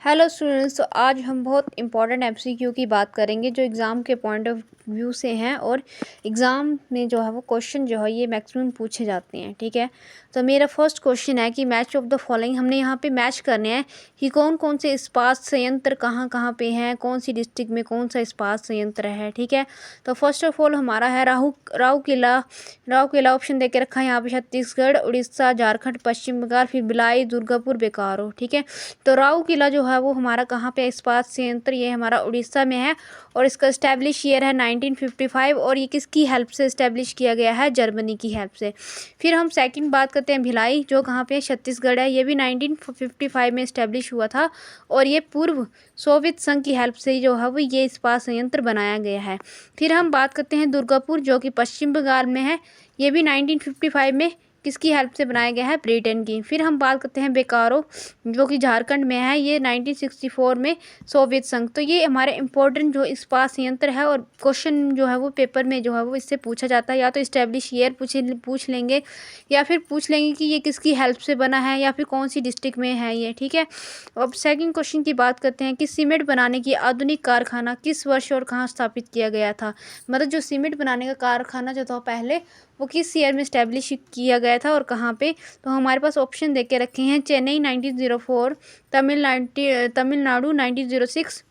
Hello students, तो आज हम बहुत इंपॉर्टेंट एमसीक्यू की बात करेंगे जो एग्ज़ाम के पॉइंट ऑफ व्यू से हैं और एग्ज़ाम में जो है वो क्वेश्चन जो है ये मैक्सिमम पूछे जाते हैं। ठीक है, तो मेरा फर्स्ट क्वेश्चन है कि मैच ऑफ द फॉलोइंग हमने यहाँ पे मैच करने हैं कि कौन कौन से इस्पात संयंत्र कहाँ कहाँ पे हैं, कौन सी डिस्ट्रिक्ट में कौन सा इस्पात संयंत्र है। ठीक है, तो फर्स्ट ऑफ ऑल हमारा है राउरकेला ऑप्शन दे के रखा है यहाँ पे छत्तीसगढ़, उड़ीसा, झारखंड, पश्चिम बंगाल, फिर भिलाई, दुर्गापुर, बोकारो। ठीक है, तो राउरकेला जो है वो हमारा कहाँ पे इस्पात संयंत्र, ये हमारा उड़ीसा में है और इसका इस्टेब्लिश ईयर है 1955 और ये किसकी हेल्प से इस्टेब्लिश किया गया है, जर्मनी की हेल्प से। फिर हम सेकंड बात करते हैं भिलाई जो कहाँ पे छत्तीसगढ़ है, ये भी 1955 में इस्टेब्लिश हुआ था और ये पूर्व सोवियत संघ की हेल्प से जो है वो ये इस्पात संयंत्र बनाया गया है। फिर हम बात करते हैं दुर्गापुर जो कि पश्चिम बंगाल में है, ये भी 1955 में किसकी हेल्प से बनाया गया है, ब्रिटेन की। फिर हम बात करते हैं बोकारो जो कि झारखंड में है, ये 1964 में सोवियत संघ। तो ये हमारे इंपॉर्टेंट जो इस्पात संयंत्र है और क्वेश्चन जो है वो पेपर में जो है वो इससे पूछा जाता है, या तो इस्टेब्लिश ईयर पूछ लेंगे या फिर पूछ लेंगे कि ये किसकी हेल्प से बना है या फिर कौन सी डिस्ट्रिक्ट में है ये। ठीक है, अब सेकंड क्वेश्चन की बात करते हैं कि सीमेंट बनाने की आधुनिक कारखाना किस वर्ष और कहाँ स्थापित किया गया था। मतलब जो सीमेंट बनाने का कारखाना जो था पहले वो किस ईयर में इस्टेब्लिश किया गया था और कहाँ पे। तो हमारे पास ऑप्शन दे के रखे हैं चेन्नई 1904, तमिलनाडु 1906,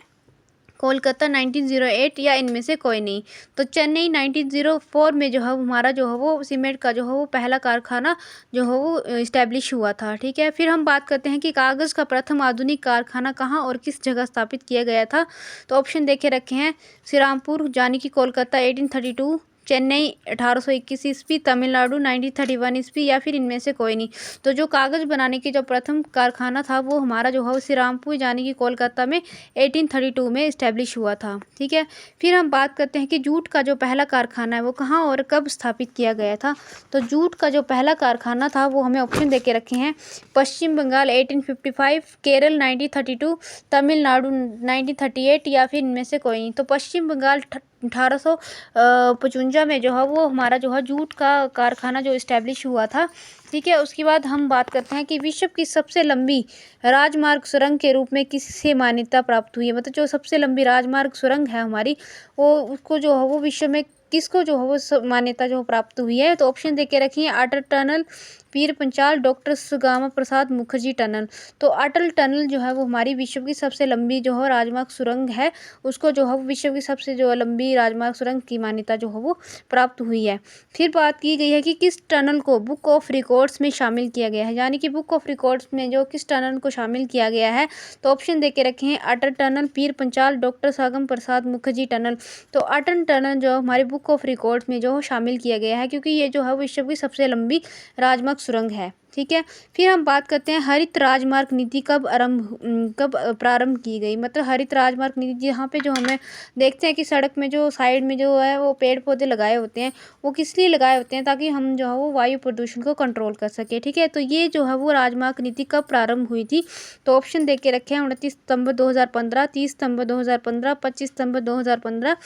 कोलकाता 1908 या इनमें से कोई नहीं। तो चेन्नई 1904 में जो है हमारा जो है वो सीमेंट का जो है वो पहला कारखाना जो है वो इस्टेब्लिश हुआ था। ठीक है, फिर हम बात करते हैं कि कागज़ का प्रथम आधुनिक कारखाना कहाँ और किस जगह स्थापित किया गया था। तो ऑप्शन देखे रखे हैं श्रीरामपुर यानी कि कोलकाता 1832, चेन्नई 1821 ईस्वी, तमिलनाडु 1931 ईस्वी या फिर इनमें से कोई नहीं। तो जो कागज़ बनाने की जो प्रथम कारखाना था वो हमारा जो है श्रीरामपुर यानी कि कोलकाता में 1832 में इस्टेब्लिश हुआ था। ठीक है, फिर हम बात करते हैं कि जूट का जो पहला कारखाना है वो कहाँ और कब स्थापित किया गया था। तो जूट का जो पहला कारखाना था वो हमें ऑप्शन दे के रखे हैं पश्चिम बंगाल 1855, केरल 1932, तमिलनाडु 1938 या फिर इनमें से कोई नहीं। तो पश्चिम बंगाल 1855 में जो है वो हमारा जो है जूट का कारखाना जो इस्टेब्लिश हुआ था। ठीक है, उसके बाद हम बात करते हैं कि विश्व की सबसे लंबी राजमार्ग सुरंग के रूप में किससे मान्यता प्राप्त हुई है। मतलब जो सबसे लंबी राजमार्ग सुरंग है हमारी वो उसको जो है वो विश्व में किसको जो है वो मान्यता जो प्राप्त हुई है। तो ऑप्शन दे के रखिए अटल टनल, पीर पंचाल, डॉक्टर सुगमा प्रसाद मुखर्जी टनल। तो अटल टनल जो है वो हमारी विश्व की सबसे लंबी जो है राजमार्ग सुरंग है, उसको जो है विश्व की सबसे जो लंबी राजमार्ग सुरंग की मान्यता जो है वो प्राप्त हुई है। फिर बात की गई है कि किस टनल को बुक ऑफ रिकॉर्ड्स में शामिल किया गया है, यानी कि बुक ऑफ रिकॉर्ड्स में जो किस टनल को शामिल किया गया है। तो ऑप्शन दे के रखे हैं अटल टनल, पीर पंचाल, डॉक्टर सागम प्रसाद मुखर्जी टनल। तो अटल टनल जो हमारे बुक ऑफ रिकॉर्ड्स में जो शामिल किया गया है क्योंकि ये जो है विश्व की सबसे लंबी राजमार्ग सुरंग है। ठीक है, फिर हम बात करते हैं हरित राजमार्ग नीति कब प्रारंभ की गई। मतलब हरित राजमार्ग नीति यहाँ पे जो हमें देखते हैं कि सड़क में जो साइड में जो है वो पेड़ पौधे लगाए होते हैं, वो किस लिए लगाए होते हैं, ताकि हम जो है वो वायु प्रदूषण को कंट्रोल कर सके। ठीक है, तो ये जो है वो राजमार्ग नीति कब प्रारंभ हुई थी। तो ऑप्शन दे के रखे हैं 29 सितंबर 2015, 30 सितंबर 2015, 25 सितंबर 2015,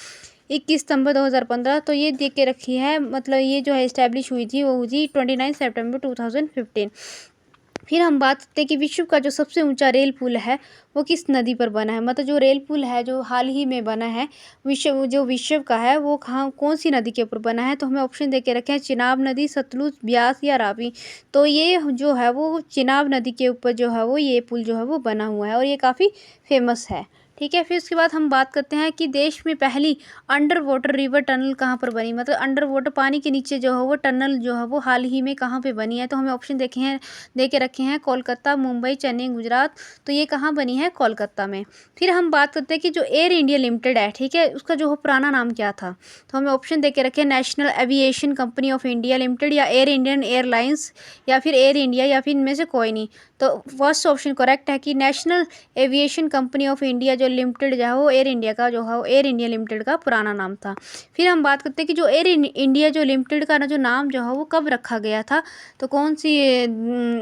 21 सितंबर 2015। तो ये दे के रखी है, मतलब ये जो है इस्टेब्लिश हुई थी वो हुई थी 29 सितंबर 2015। फिर हम बात करते हैं कि विश्व का जो सबसे ऊंचा रेल पुल है वो किस नदी पर बना है। मतलब जो रेल पुल है जो हाल ही में बना है विश्व का है वो कहाँ कौन सी नदी के ऊपर बना है। तो हमें ऑप्शन दे के रखे हैं चिनाब नदी, सतलुज, ब्यास या रावी। तो ये जो है वो चिनाब नदी के ऊपर जो है वो ये पुल जो है वो बना हुआ है और ये काफ़ी फेमस है। ठीक है, फिर उसके बाद हम बात करते हैं कि देश में पहली अंडर वाटर रिवर टनल कहाँ पर बनी। मतलब अंडर वाटर पानी के नीचे जो है वो टनल जो है वो हाल ही में कहाँ पे बनी है। तो हमें ऑप्शन दे के रखे हैं कोलकाता, मुंबई, चेन्नई, गुजरात। तो ये कहाँ बनी है, कोलकाता में। फिर हम बात करते हैं कि जो एयर इंडिया लिमिटेड है, ठीक है, उसका जो पुराना नाम क्या था। तो हमें ऑप्शन दे के रखे हैं national aviation company of India limited या एयर इंडियन एयरलाइंस या फिर एयर इंडिया या फिर इनमें से कोई नहीं। तो फर्स्ट ऑप्शन करेक्ट है कि national aviation company of India जो लिमिटेड जो है वो एयर इंडिया का जो है एयर इंडिया लिमिटेड का पुराना नाम था। फिर हम बात करते हैं कि जो एयर इंडिया जो लिमिटेड का जो नाम जो है वो कब रखा गया था। तो कौन सी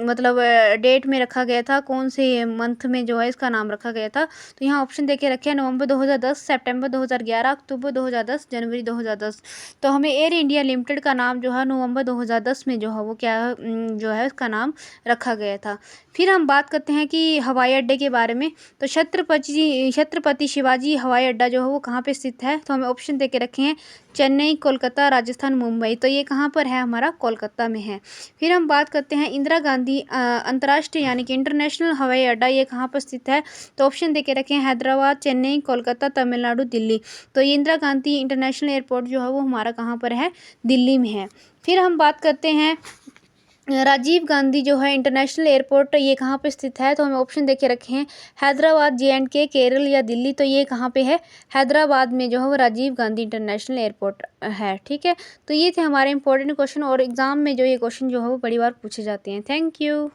मतलब डेट में रखा गया था, कौन से मंथ में जो है इसका नाम रखा गया था। तो यहाँ ऑप्शन देके रखे हैं नवंबर 2010, सितंबर 2011, अक्टूबर 2010, जनवरी 2010। तो हमें एयर इंडिया लिमिटेड का नाम जो है नवंबर 2010 में जो है वो क्या जो है इसका नाम रखा गया था। फिर हम बात करते हैं कि हवाई अड्डे के बारे में। तो छत्रपति शिवाजी हवाई अड्डा जो है वो कहाँ पे स्थित है, तो हमें ऑप्शन दे के रखे हैं चेन्नई, कोलकाता, राजस्थान, मुंबई। तो ये कहाँ पर है, हमारा कोलकाता में है। फिर हम बात करते हैं इंदिरा गांधी अंतर्राष्ट्रीय यानी कि इंटरनेशनल हवाई अड्डा, ये कहाँ पर स्थित है, तो ऑप्शन दे के रखे हैं हैदराबाद, चेन्नई, कोलकाता, तमिलनाडु, दिल्ली। तो ये इंदिरा गांधी इंटरनेशनल एयरपोर्ट जो है वो हमारा कहाँ पर है, दिल्ली में है। फिर हम बात करते हैं राजीव गांधी जो है इंटरनेशनल एयरपोर्ट, ये कहाँ पे स्थित है, तो हमें ऑप्शन देके रखे हैं हैदराबाद, JNK, केरल या दिल्ली। तो ये कहाँ पे है, हैदराबाद में जो है वो राजीव गांधी इंटरनेशनल एयरपोर्ट है। ठीक है, तो ये थे हमारे इंपॉर्टेंट क्वेश्चन, और एग्जाम में जो ये क्वेश्चन जो है वो बड़ी बार पूछे जाते हैं। Thank you.